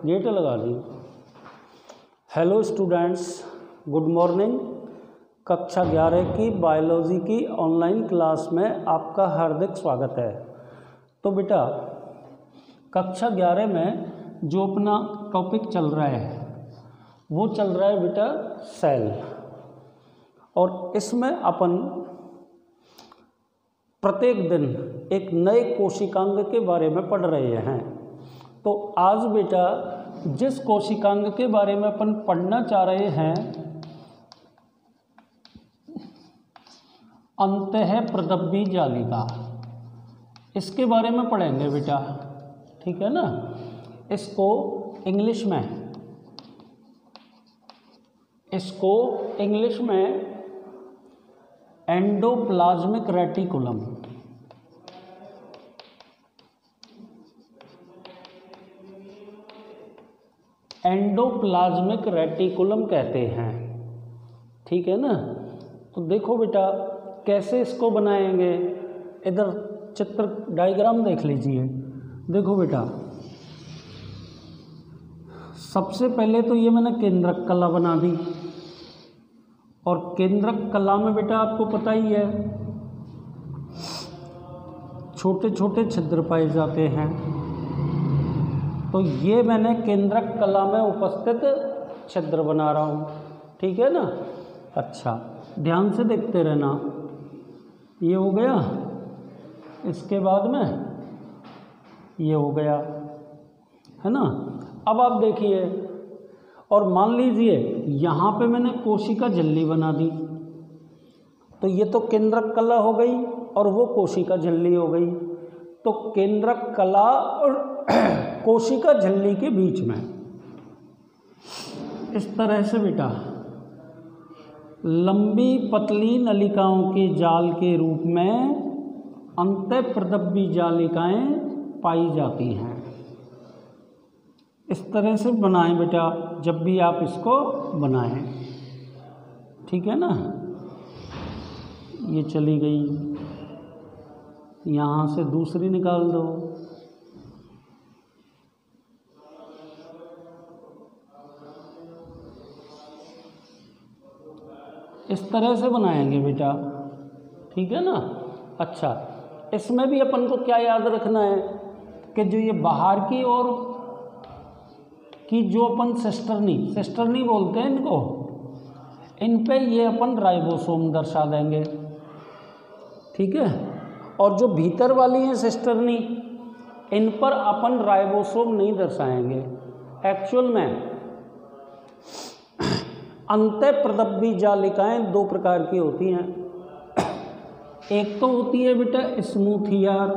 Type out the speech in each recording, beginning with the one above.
Gate लगा दी। Hello students, good morning. कक्षा 11 की बायोलॉजी की ऑनलाइन क्लास में आपका हार्दिक स्वागत है। तो बेटा, कक्षा 11 में जो अपना टॉपिक चल रहा है वो चल रहा है बेटा सेल, और इसमें अपन प्रत्येक दिन एक नए कोशिकांग के बारे में पढ़ रहे हैं। तो आज बेटा जिस कोशिकांग के बारे में अपन पढ़ना चाह रहे हैं, अंतःप्रदब्बी जालिका, इसके बारे में पढ़ेंगे बेटा, ठीक है ना। इसको इंग्लिश में एंडोप्लाज्मिक रेटिकुलम, एंडोप्लाज्मिक रेटिकुलम कहते हैं, ठीक है ना। तो देखो बेटा कैसे इसको बनाएंगे, इधर चित्र डायग्राम देख लीजिए। देखो बेटा, सबसे पहले तो ये मैंने केंद्रक कला बना दी, और केंद्रक कला में बेटा आपको पता ही है छोटे छोटे छिद्र पाए जाते हैं। तो ये मैंने केंद्रक कला में उपस्थित छिद्र बना रहा हूँ, ठीक है ना। अच्छा, ध्यान से देखते रहना। ये हो गया, इसके बाद में ये हो गया, है ना। अब आप देखिए, और मान लीजिए यहाँ पे मैंने कोशिका झिल्ली बना दी, तो ये तो केंद्रक कला हो गई और वो कोशिका झिल्ली हो गई। तो केंद्रक कला और कोशिका झिल्ली के बीच में इस तरह से बेटा लंबी पतली नलिकाओं के जाल के रूप में अंतःप्रदब्बी जालिकाएं पाई जाती हैं। इस तरह से बनाएं बेटा जब भी आप इसको बनाएं, ठीक है ना। ये चली गई, यहाँ से दूसरी निकाल दो। इस तरह से बनाएंगे बेटा, ठीक है ना। अच्छा, इसमें भी अपन को क्या याद रखना है कि जो ये बाहर की ओर कि जो अपन सिस्टर्नी बोलते हैं इनको, इन पे ये अपन राइबोसोम दर्शा देंगे, ठीक है। और जो भीतर वाली हैं सिस्टर्नी, इन पर अपन राइबोसोम नहीं दर्शाएंगे। एक्चुअल में अंतःप्रदब्बी जालिकाएं दो प्रकार की होती हैं। एक तो होती है बेटा स्मूथ ईआर,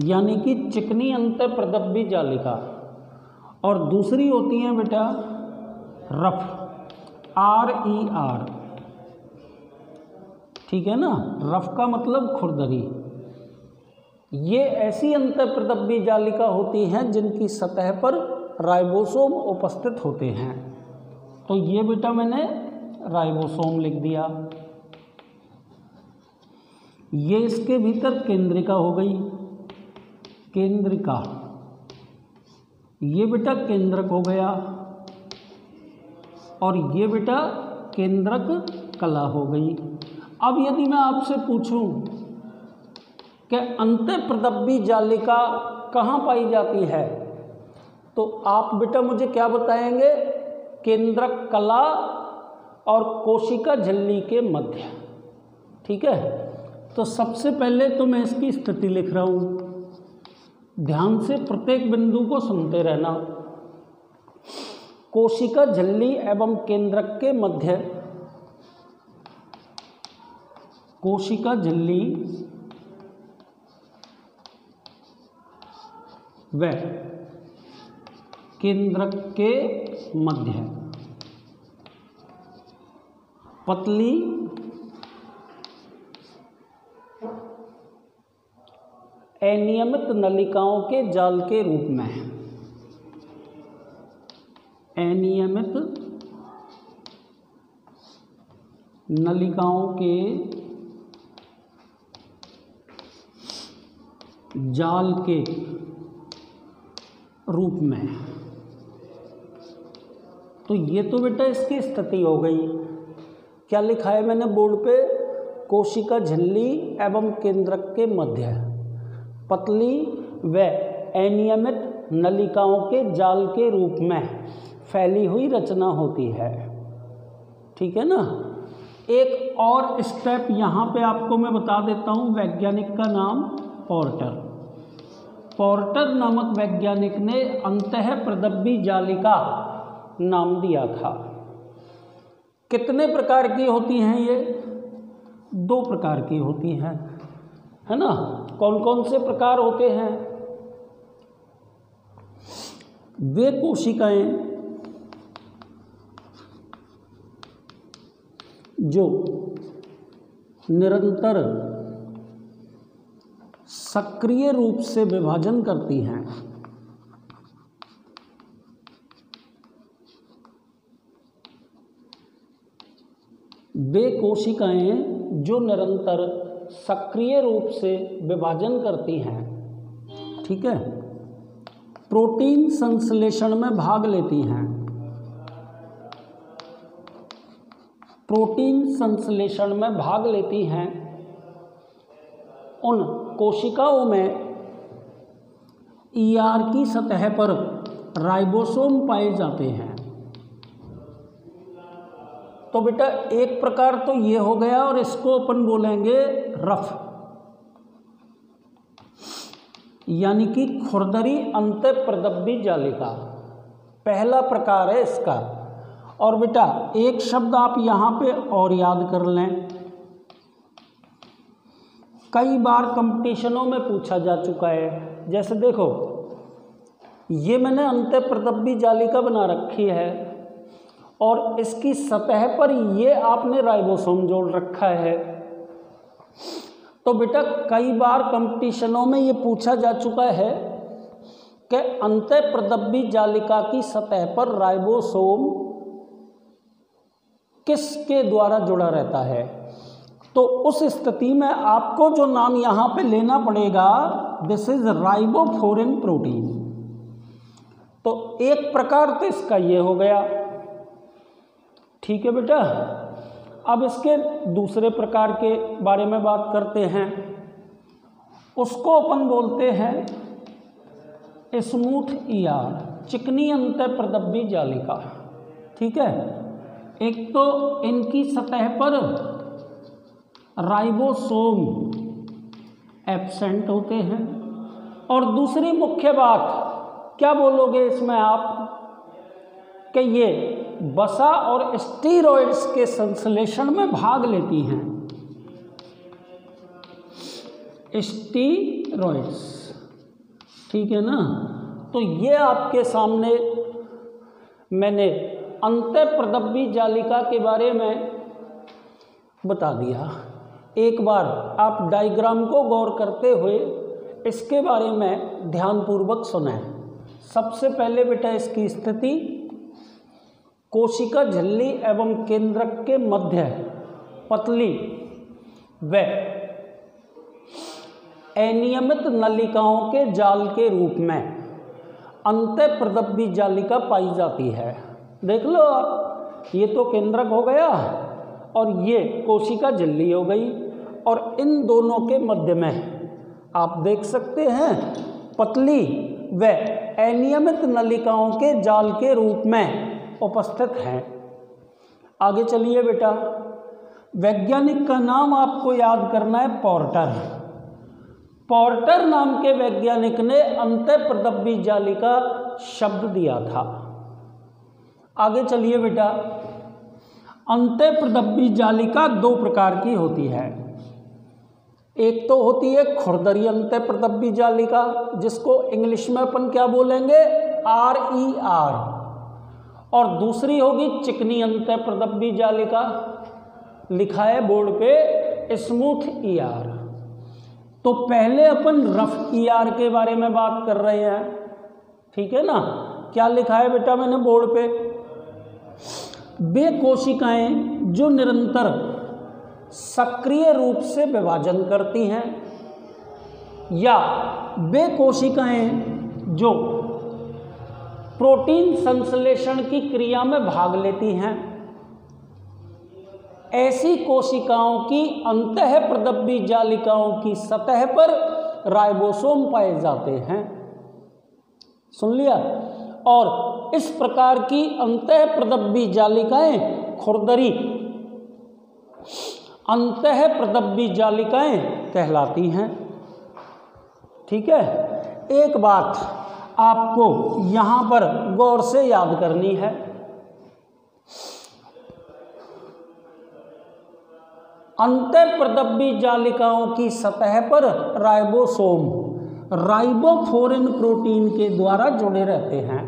यानी कि चिकनी अंतःप्रदब्बी जालिका, और दूसरी होती है बेटा रफ, RER, ठीक है ना। रफ का मतलब खुरदरी। ये ऐसी अंतःप्रदब्बी जालिका होती हैं जिनकी सतह पर राइबोसोम उपस्थित होते हैं। तो ये बेटा मैंने राइबोसोम लिख दिया। ये इसके भीतर केंद्रिका हो गई, केंद्रिका, ये बेटा केंद्रक हो गया, और ये बेटा केंद्रक कला हो गई। अब यदि मैं आपसे पूछूं कि अंतःप्रदब्बी जालिका कहाँ पाई जाती है, तो आप बेटा मुझे क्या बताएंगे? केंद्रक कला और कोशिका झिल्ली के मध्य, ठीक है। तो सबसे पहले तो मैं इसकी स्थिति लिख रहा हूँ, ध्यान से प्रत्येक बिंदु को सुनते रहना। कोशिका झिल्ली एवं केंद्रक के मध्य, कोशिका झिल्ली व केंद्रक के मध्य पतली अनियमित नलिकाओं के जाल के रूप में, अनियमित नलिकाओं के जाल के रूप में। तो ये तो बेटा इसकी स्थिति हो गई। क्या लिखा है मैंने बोर्ड पे? कोशिका झिल्ली एवं केंद्रक के मध्य पतली व अनियमित नलिकाओं के जाल के रूप में फैली हुई रचना होती है। ठीक है ना। एक और स्टेप यहाँ पे आपको मैं बता देता हूँ। वैज्ञानिक का नाम पोर्टर। पोर्टर नामक वैज्ञानिक ने अंतःप्रदब्बी जालिका नाम दिया था। कितने प्रकार की होती हैं ये? 2 प्रकार की होती हैं, है ना। कौन कौन से प्रकार होते हैं? वे कोशिकाएं जो निरंतर सक्रिय रूप से विभाजन करती हैं, वे कोशिकाएं जो निरंतर सक्रिय रूप से विभाजन करती हैं, ठीक है, प्रोटीन संश्लेषण में भाग लेती हैं। प्रोटीन संश्लेषण में भाग लेती हैं। उन कोशिकाओं में ईआर की सतह पर राइबोसोम पाए जाते हैं। तो बेटा एक प्रकार तो ये हो गया, और इसको अपन बोलेंगे रफ, यानी कि खुरदरी अंतःप्रदब्बी जालिका। पहला प्रकार है इसका। और बेटा एक शब्द आप यहाँ पे और याद कर लें, कई बार कंपटीशनों में पूछा जा चुका है। जैसे देखो, ये मैंने अंतःप्रदब्बी जालिका बना रखी है और इसकी सतह पर ये आपने राइबोसोम जोड़ रखा है। तो बेटा कई बार कंपटीशनों में ये पूछा जा चुका है कि अंतःप्रदब्बी जालिका की सतह पर राइबोसोम किसके द्वारा जुड़ा रहता है। तो उस स्थिति में आपको जो नाम यहाँ पे लेना पड़ेगा, दिस इज राइबोफ्लोरिन प्रोटीन। तो एक प्रकार तो इसका ये हो गया। ठीक है बेटा। अब इसके दूसरे प्रकार के बारे में बात करते हैं। उसको अपन बोलते हैं स्मूथ ईआर, चिकनी अंतःप्रदब्बी जालिका। ठीक है। एक तो इनकी सतह पर राइबोसोम एब्सेंट होते हैं, और दूसरी मुख्य बात क्या बोलोगे इसमें आप, कि ये वसा और स्टीरॉइड्स के संश्लेषण में भाग लेती हैं। स्टीरॉइड्स, ठीक है ना। तो ये आपके सामने मैंने अंतःप्रदब्बी जालिका के बारे में बता दिया। एक बार आप डायग्राम को गौर करते हुए इसके बारे में ध्यानपूर्वक सुनें। सबसे पहले बेटा इसकी स्थिति, कोशिका झिल्ली एवं केंद्रक के मध्य पतली व अनियमित नलिकाओं के जाल के रूप में अंतःप्रदब्बी जालिका पाई जाती है। देख लो आप, ये तो केंद्रक हो गया और ये कोशिका झिल्ली हो गई, और इन दोनों के मध्य में आप देख सकते हैं पतली व अनियमित नलिकाओं के जाल के रूप में उपस्थित हैं। आगे चलिए बेटा, वैज्ञानिक का नाम आपको याद करना है पोर्टर। पोर्टर नाम के वैज्ञानिक ने अंतःप्रदब्बी जालिका शब्द दिया था। आगे चलिए बेटा, अंतःप्रदब्बी जालिका 2 प्रकार की होती है। एक तो होती है खुरदरी अंतःप्रदब्बी जालिका, जिसको इंग्लिश में अपन क्या बोलेंगे, RER, और दूसरी होगी चिकनी अंतःप्रदब्बी जालिका, लिखा है बोर्ड पे स्मूथ ER। तो पहले अपन रफ ER के बारे में बात कर रहे हैं। ठीक है ना। क्या लिखा है बेटा मैंने बोर्ड पे, वे कोशिकाएं जो निरंतर सक्रिय रूप से विभाजन करती हैं, या वे कोशिकाएं जो प्रोटीन संश्लेषण की क्रिया में भाग लेती हैं। ऐसी कोशिकाओं की अंतःप्रदब्बी जालिकाओं की सतह पर राइबोसोम पाए जाते हैं। सुन लिया। और इस प्रकार की अंतःप्रदब्बी जालिकाएं खुरदरी अंतःप्रदब्बी जालिकाएं कहलाती हैं। ठीक है। एक बात आपको यहां पर गौर से याद करनी है। अंतःप्रदब्बी जालिकाओं की सतह पर राइबोसोम राइबोफोरिन प्रोटीन के द्वारा जुड़े रहते हैं।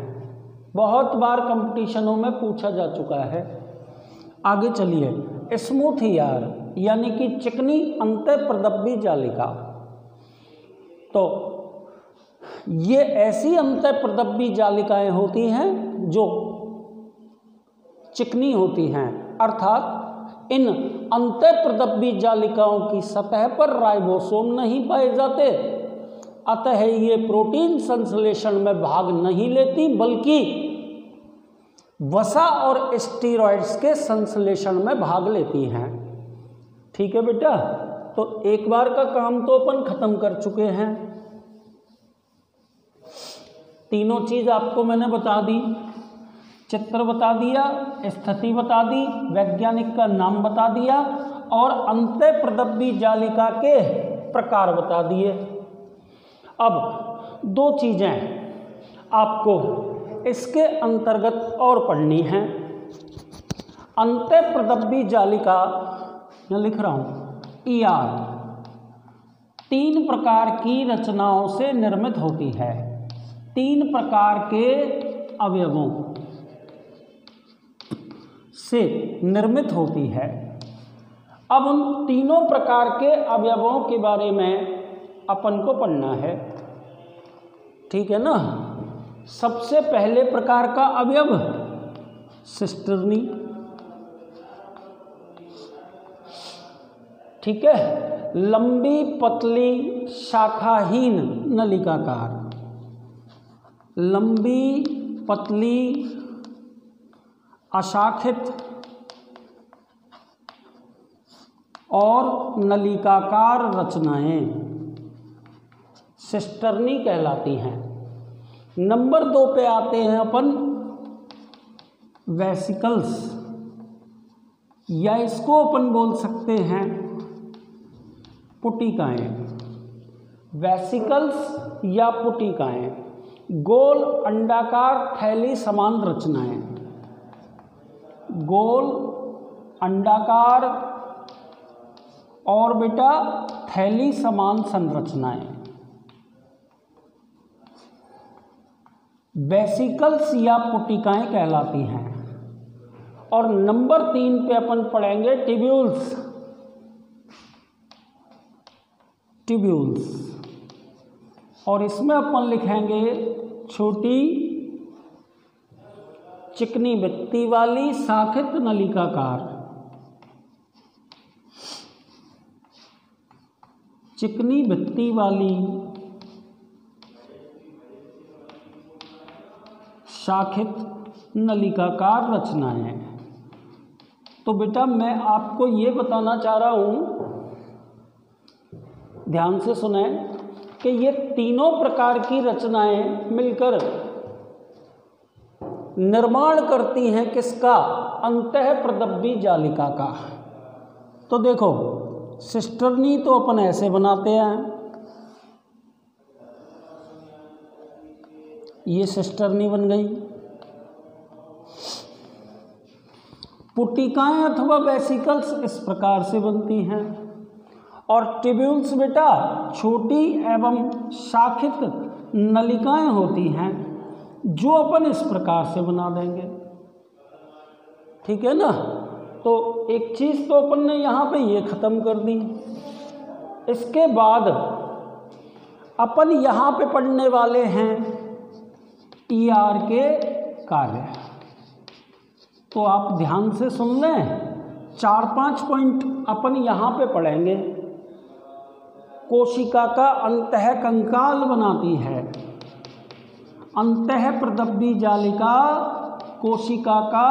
बहुत बार कंपटीशनों में पूछा जा चुका है। आगे चलिए। स्मूथ ईआर यानी कि चिकनी अंतःप्रदब्बी जालिका, तो ये ऐसी अंतःप्रदब्बी जालिकाएं होती हैं जो चिकनी होती हैं, अर्थात इन अंतःप्रदब्बी जालिकाओं की सतह पर राइबोसोम नहीं पाए जाते, अतः ये प्रोटीन संश्लेषण में भाग नहीं लेती, बल्कि वसा और स्टेरॉइड्स के संश्लेषण में भाग लेती हैं। ठीक है बेटा। तो एक बार का काम तो अपन खत्म कर चुके हैं। तीनों चीज आपको मैंने बता दी। चित्र बता दिया, स्थिति बता दी, वैज्ञानिक का नाम बता दिया और अंतःप्रदब्बी जालिका के प्रकार बता दिए। अब दो चीजें आपको इसके अंतर्गत और पढ़नी है। अंतःप्रदब्बी जालिका, मैं लिख रहा हूं ईआर, 3 प्रकार की रचनाओं से निर्मित होती है। 3 प्रकार के अवयवों से निर्मित होती है। अब उन तीनों प्रकार के अवयवों के बारे में अपन को पढ़ना है। ठीक है ना। सबसे पहले प्रकार का अवयव सिस्टर्नी। ठीक है। लंबी पतली शाखाहीन नलिकाकार, लंबी पतली अशाखित और नलिकाकार रचनाएं सिस्टर्नी कहलाती हैं। नंबर 2 पे आते हैं अपन वेसिकल्स, या इसको अपन बोल सकते हैं पुटिकाएं। वेसिकल्स या पुटिकाएं गोल अंडाकार थैली समान रचनाएं, गोल अंडाकार और बेटा थैली समान संरचनाएं वेसिकल्स या पुटिकाएं कहलाती हैं। और नंबर 3 पे अपन पढ़ेंगे ट्यूब्यूल्स। ट्यूब्यूल्स, और इसमें अपन लिखेंगे छोटी चिकनी भित्ति वाली शाखित नलिकाकार, चिकनी भित्ति वाली शाखित नलिकाकार रचनाएं। तो बेटा मैं आपको ये बताना चाह रहा हूं, ध्यान से सुने, कि ये तीनों प्रकार की रचनाएं मिलकर निर्माण करती हैं किसका? अंतःप्रदब्बी जालिका का। तो देखो सिस्टर्नी तो अपन ऐसे बनाते हैं, ये सिस्टर्नी बन गई। पुटिकाएं अथवा वेसिकल्स इस प्रकार से बनती हैं, और ट्यूब्यूल्स बेटा छोटी एवं शाखित नलिकाएं होती हैं जो अपन इस प्रकार से बना देंगे। ठीक है ना। तो एक चीज तो अपन ने यहाँ पे ये खत्म कर दी। इसके बाद अपन यहाँ पे पढ़ने वाले हैं ईआर के कार्य। तो आप ध्यान से सुन लें, 4-5 पॉइंट अपन यहाँ पे पढ़ेंगे। कोशिका का अंतःकंकाल बनाती है, अंतःप्रदब्बी जालिका कोशिका का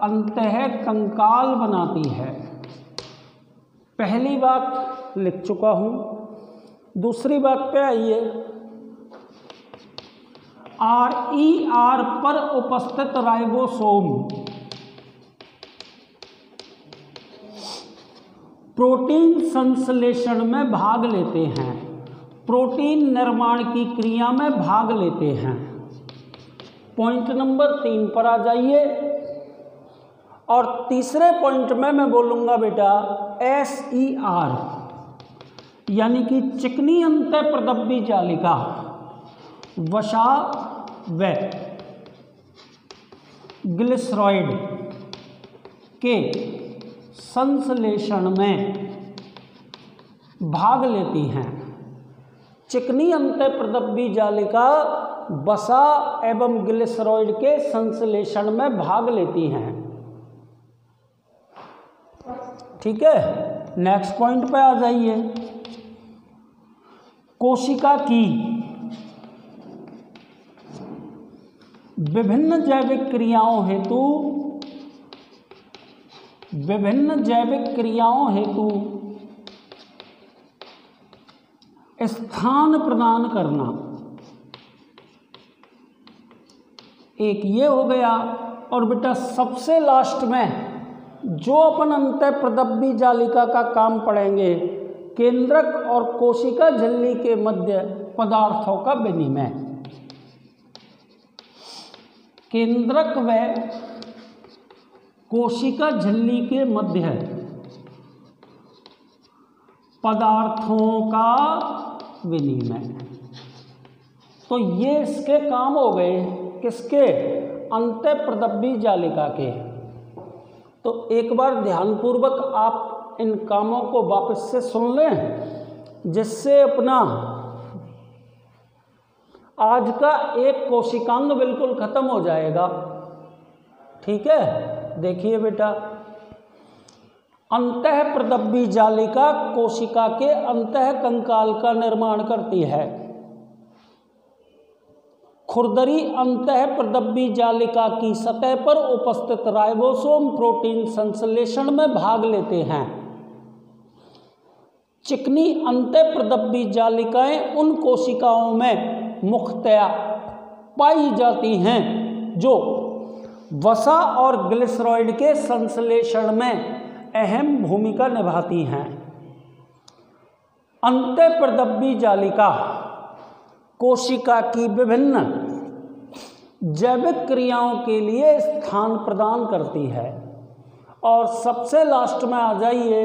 अंतः कंकाल बनाती है। पहली बात लिख चुका हूं। दूसरी बात पे आइए, RER पर उपस्थित राइबोसोम प्रोटीन संश्लेषण में भाग लेते हैं, प्रोटीन निर्माण की क्रिया में भाग लेते हैं। पॉइंट नंबर 3 पर आ जाइए। और तीसरे पॉइंट में मैं बोलूँगा बेटा SER यानी कि चिकनी अंतःप्रदब्बी जालिका वसा व ग्लिसरॉइड के संश्लेषण में भाग लेती हैं। चिकनी अंतःप्रदब्बी जालिका वसा एवं ग्लिसरॉइड के संश्लेषण में भाग लेती हैं। ठीक है, नेक्स्ट पॉइंट पे आ जाइए। कोशिका की विभिन्न जैविक क्रियाओं हेतु स्थान प्रदान करना, एक ये हो गया। और बेटा सबसे लास्ट में जो अपन अंतःप्रदब्बी जालिका का काम पढ़ेंगे, केंद्रक और कोशिका झिल्ली के मध्य पदार्थों का विनिमय। केंद्रक व कोशिका झिल्ली के मध्य पदार्थों का विनिमय। तो ये इसके काम हो गए, किसके? अंतःप्रदब्बी जालिका के। तो एक बार ध्यानपूर्वक आप इन कामों को वापस से सुन लें, जिससे अपना आज का एक कोशिकांग बिल्कुल खत्म हो जाएगा। ठीक है, देखिए बेटा, अंतःप्रदब्बी जालिका कोशिका के अंतः कंकाल का निर्माण करती है। खुरदरी अंतःप्रदब्बी जालिका की सतह पर उपस्थित राइबोसोम प्रोटीन संश्लेषण में भाग लेते हैं। चिकनी अंतःप्रदब्बी जालिकाएं उन कोशिकाओं में मुख्यतया पाई जाती हैं जो वसा और ग्लिसरॉइड के संश्लेषण में अहम भूमिका निभाती हैं। अंतःप्रदब्बी जालिका कोशिका की विभिन्न जैविक क्रियाओं के लिए स्थान प्रदान करती है। और सबसे लास्ट में आ जाइए,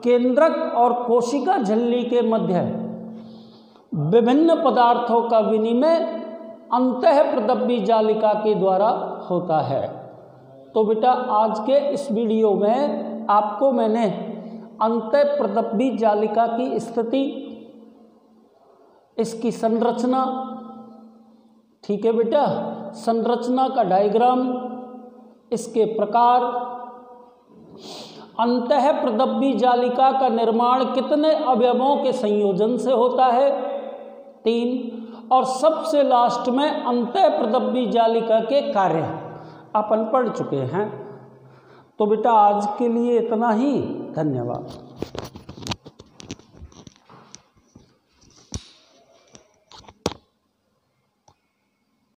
केंद्रक और कोशिका झिल्ली के मध्य विभिन्न पदार्थों का विनिमय अंतःप्रदब्बी जालिका के द्वारा होता है। तो बेटा आज के इस वीडियो में आपको मैंने अंतःप्रदब्बी जालिका की स्थिति, इसकी संरचना, ठीक है बेटा, संरचना का डायग्राम, इसके प्रकार, अंतःप्रदब्बी जालिका का निर्माण कितने अवयवों के संयोजन से होता है, 3, और सबसे लास्ट में अंतःप्रदब्बी जालिका के कार्य अपन पढ़ चुके हैं। तो बेटा आज के लिए इतना ही, धन्यवाद।